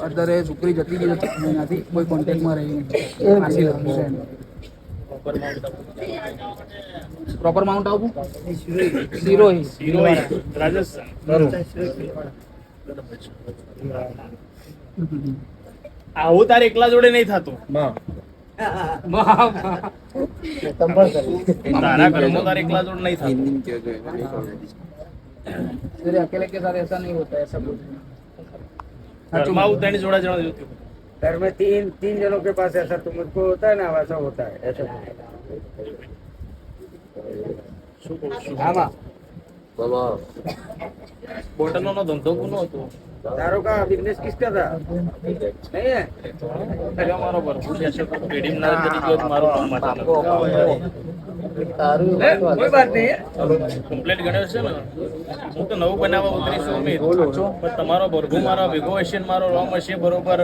અત્યારે છોકરી જતી રહી છે 6 મહિનાથી, કોઈ કોન્ટેક્ટમાં રહી નહીં. પાછી લાવી છે. Proper mount Abu Sirohi Rajasthan. આવું તારે એકલા જોડે નહીં થતું. તારા ઘરમાં તારે એકલા જોડે નહીં થતું. तेरे अकेले के साथ ऐसा नहीं होता है, सब ઘરમાં આવું ત્રણ જોડા જણા જોતું. घर में तीन जनों के पास ऐसा तो मुझको होता है ना, वैसा होता है ऐसा. શું કહું છું? हाँ माँ, બોટલનો ધંધો કોનો હતો? दारू का बिजनेस किसका था? नहीं है. પેલા મારો ભરપૂર છે તો પેઢી ના તરી ગયો તો મારું નામ માટે कोई बात नहीं है. કમ્પ્લીટ ગણ્યો છે ને. હું તો નવું બનાવવા ઉતરીશું અમિત, પણ તમારો ભરભુ મારો ભેગો હશે ને મારો રોમ હશે બરોબર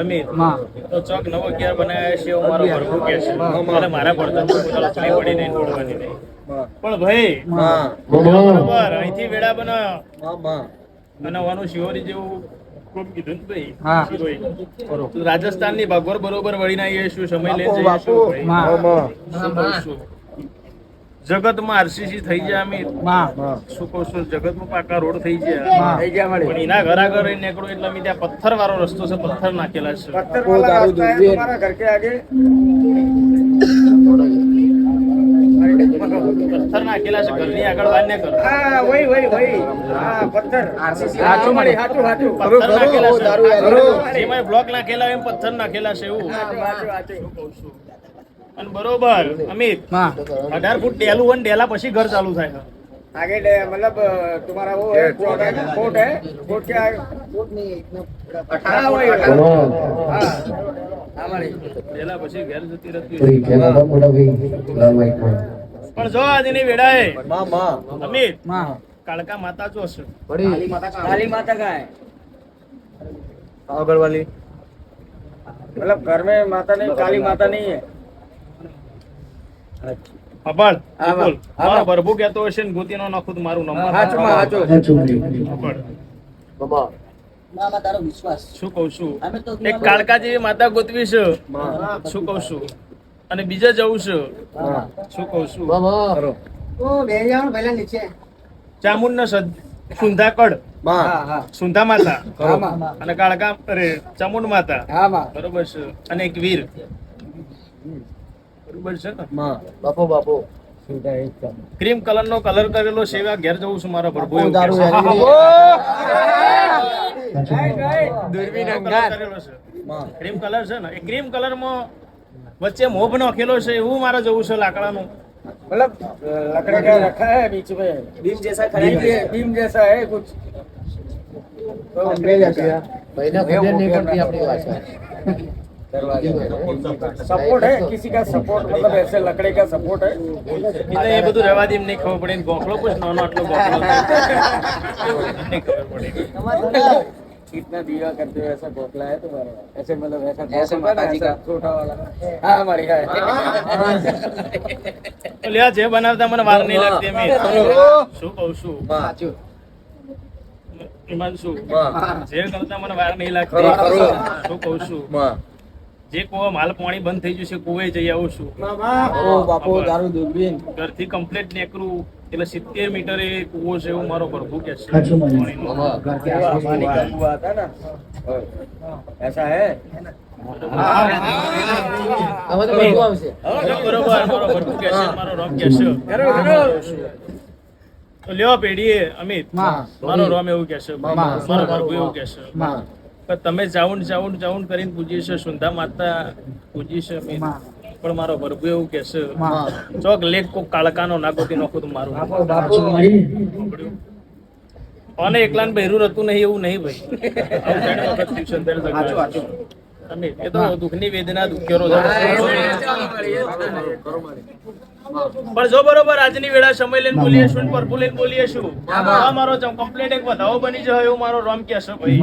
અમિત, તો ચોક નવો ક્યારે બનાવ્યા છે એવું મારો ભરભુ કે છે. એટલે મારા ભરતર પડી નહીં બોલવાની નહીં. પણ ભાઈ બરોબર અહીંથી વેડા બનાવ્યો અને વાનું શિહોરી જેવું કોમ કીધું ને ભાઈ. શિરોહી. તો રાજસ્થાનની ભાગોર બરોબર વળીને આવીએ શું સમય લઈને જઈએ શું ભાઈ? શું કહું છું? જગતમાં આરસીસી થઈ જાય અમિત. શું કહું છું? જગતમાં પાકા રોડ થઈ ગયા. પણ એના ઘર આગળ રહીને નીકળો એટલે અમે ત્યાં પથ્થર વાળો રસ્તો છે, પથ્થર નાખેલા છે. पत्थर वाला रास्ता है तुम्हारा घर के आगे. પથ્થર નાખેલા છે ઘરની આગળ વાર ને કરો. हाँ वही हाँ पत्थर. हाथों मड़ी हाथों हाथों. પથ્થર નાખેલા છે. જેમાં બ્લોક નાખેલા હોય એમ પથ્થર નાખેલા છે એવું. શું કહું છું? અને બરોબર અમિત 18 ફૂટ ડેલું હોય ને ડેલા પછી ઘર ચાલુ થાય. आगे मतलब तुम्हारा वो है कोर्ट है. कोर्ट क्या है? हाँ वही हाँ हमारी ડેલા પછી ઘેર જતી રહેતી. પણ જો આજની વેળાએ અમિત કાળકા માતા જો છે. काली माता का है. अगर वाली मतलब घर में माता नहीं, काली माता नहीं है. અબળ બોલ. મારો ભરભુ કહેતો હશે ને ગોતીનો નાખું તો મારું નામ. हाचो हाचो. અબળ. શું કહું છું? એક કાળકા જેવી માતા ગોતવી છે. શું કહું છું? અને બીજે જવું છે. શું કહું છું? ચામુંડ સુંધાકડ સુંધા માતા અને કાળકા ચામુંડ માતા બરોબર છે. અને એક વીર બરોબર છે ને. बापो ક્રીમ કલર નો કલર કરેલો સેવા ઘેર જવું છું મારા પ્રભુ એવું કહે છે. દૂરબીન અંગાર કરેલો છે. ક્રીમ કલર છે ને એ ક્રીમ કલર માં વચ્ચે મોભ નાખેલો છે એવું મારે જવું છે લાકડાનું. मतलब लकड़ी का रखा है बीच में बीम जैसा बीम जैसा है कुछ. तो सपोर्ट है किसी का सपोर्ट, मतलब ऐसे लकड़ी का सपोर्ट है. એટલે એ બધું રહેવા દે એમ નહીં ખબર પડે. ગોખલો પૂછ નાનો આટલો ગોખલો નહીં ખબર પડે. कितना दिया करते हो ऐसा गोखला है तुम्हारा? ऐसे मतलब ऐसा माताजी का छोटा वाला. हाँ हमारी है. લ્યા જે બનાવતા મને વાર નહીં લાગતી મેં. શું કહું છું? ઈમાન શું? જે કરતા મને વાર નહીં લાગતી. શું કહું છું? જે કુવા માલ પાણી બંધ થઈ જશે કુવે જઈ આવું છું. बापू दारू दूरबीन ઘરથી કમ્પ્લીટ નીકળું એટલે 70 મીટર એ કુવો છે એવું મારો પ્રભુ કે છે. हुआ था ना ऐसा है. બરોબર મારો પ્રભુ કે છે, મારો રોમ કે છે. તો લ્યો પેઢીએ અમિત મારો રોમ એવું કે છે, મારો પ્રભુ એવું કે છે. તમે જાઉન કરીને પૂજી છે સુંધા માતા પૂજી છે અમિત. પણ મારો પ્રભુ એવું કે છે ચોક લેખ કો કાળકાનો નાગોતી નાખું તો મારું. અને એકલાને બહેરું રહેતું નહીં એવું નહીં ભાઈ. આવું ઘણી વખત ટ્યુશન ત્યારે જગાડે. અમિત એ તો દુઃખની વેદના દુખ્યો પણ જો બરોબર આજની વેળા સમય લઈને બોલીએ શું પ્રભુ લઈને બોલીએ શું મારો કમ્પ્લીટ એક વધાવો બની જાય એવું મારો રોમ કે છે ભાઈ.